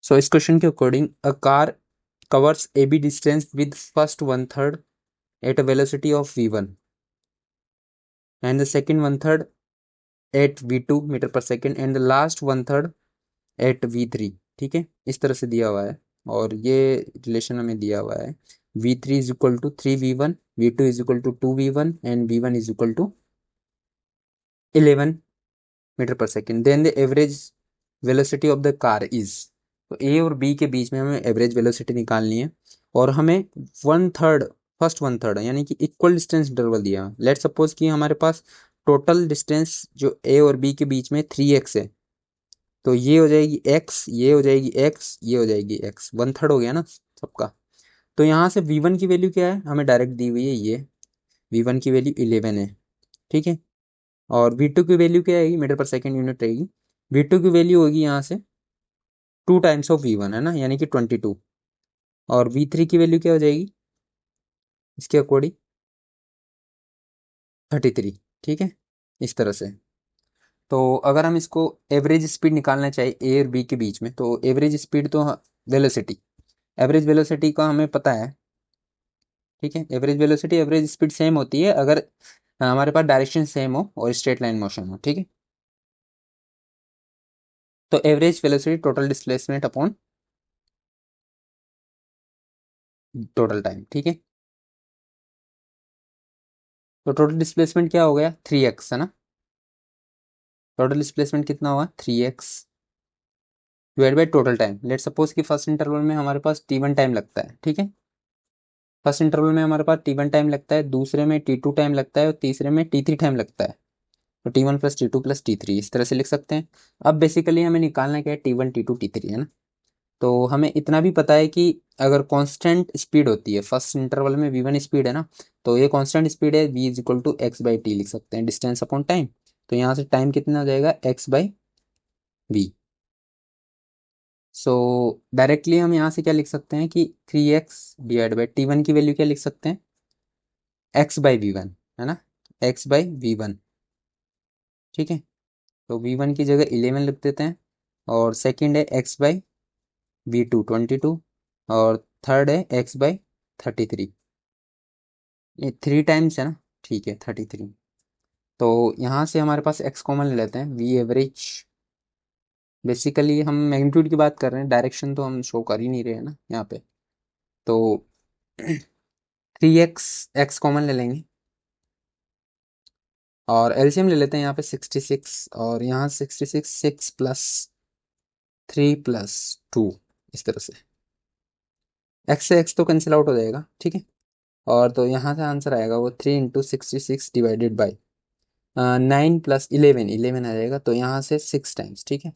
सो इस क्वेश्चन के according a car covers A B distance with first 1/3 at a velocity of v1 and the second 1/3 at v2 metre per second and the last 1/3 at v3। ठीक है, इस तरह से दिया हुआ है और ये रिलेशन हमें दिया हुआ है v3 is equal to 3v1, v2 is equal to 2v1 and v1 is equal to 11 metre per second. Then the average velocity of the car is, तो ए और बी के बीच में हमें एवरेज वेलोसिटी निकालनी है और हमें 1/3 फर्स्ट 1/3 यानी कि इक्वल डिस्टेंस इंटरवल दिया। लेट सपोज कि हमारे पास टोटल डिस्टेंस जो ए और बी के बीच में 3x है, तो ये हो जाएगी x, ये हो जाएगी x, ये हो जाएगी x, 1/3 हो गया ना सबका। तो यहाँ से v1 की वैल्यू क्या है, हमें डायरेक्ट दी हुई है, ये v1 की वैल्यू 11 है। ठीक है, और v2 की वैल्यू क्या आएगी, मीटर पर सेकेंड यूनिट रहेगी। v2 की वैल्यू होगी यहाँ से 2 टाइम्स ऑफ v1 है ना, यानी कि 22। और v3 की वैल्यू क्या हो जाएगी इसके अकॉर्डिंग 33। ठीक है, इस तरह से। तो अगर हम इसको एवरेज स्पीड निकालना चाहिए ए और बी के बीच में, तो एवरेज स्पीड तो वेलोसिटी, एवरेज वेलोसिटी का हमें पता है। ठीक है, average velocity average speed same होती है अगर हमारे पास डायरेक्शन सेम हो और स्ट्रेट लाइन मोशन हो। ठीक है, तो average velocity total displacement upon total time. ठीक है, तो टोटल डिस्प्लेसमेंट क्या हो गया 3x है ना, टोटल डिस्प्लेसमेंट कितना होगा 3x divide by total time. Let suppose कि फर्स्ट इंटरवल में हमारे पास t1 टाइम लगता है। ठीक है, फर्स्ट इंटरवल में हमारे पास t1 टाइम लगता है, दूसरे में t2 टाइम लगता है और तीसरे में t3 टाइम लगता है। तो t1 plus t2 plus t3 इस तरह से लिख सकते हैं। अब बेसिकली हमें निकालना क्या है t1 t2 t3 है ना। तो हमें इतना भी पता है कि अगर कांस्टेंट स्पीड होती है फर्स्ट इंटरवल में v1 स्पीड है ना, तो ये कांस्टेंट स्पीड है v is equal to X by T लिख सकते हैं, डिस्टेंस अपॉन टाइम। तो यहाँ से टाइम कितना हो जाएगा x by V. So directly हम यहाँ से क्या लिख सकते हैं कि 3x डिवाइड बाई t1 की वैल्यू क्या लिख सकते हैं x बाई v1 है ना, x बाई v1। ठीक है, तो v1 की जगह 11 लिख देते हैं और सेकंड है x बाई v2 22 और थर्ड है x बाई 33। ये 3 टाइम्स है ना, ठीक है 33। तो यहाँ से हमारे पास x कॉमन ले लेते हैं, v एवरेज। बेसिकली हम मैग्नीट्यूड की बात कर रहे हैं, डायरेक्शन तो हम शो कर ही नहीं रहे हैं ना यहाँ पे। तो 3x x कॉमन ले लेंगे और एलसीएम ले लेते हैं यहाँ पे 66 और यहाँ 66 6 प्लस 3 प्लस 2 इस तरह से। x से x तो कैंसिल आउट हो जाएगा। ठीक है, और तो यहाँ से आंसर आएगा वो 3 × 66 डिवाइडेड बाई 9 प्लस 11, 11 आ जाएगा, तो यहाँ से 6 टाइम्स। ठीक है,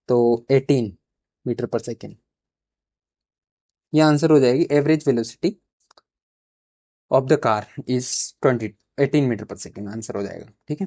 तो 18 मीटर पर सेकेंड ये आंसर हो जाएगी। Average velocity of the car is 18 metre per second answer हो जाएगा। ठीक है।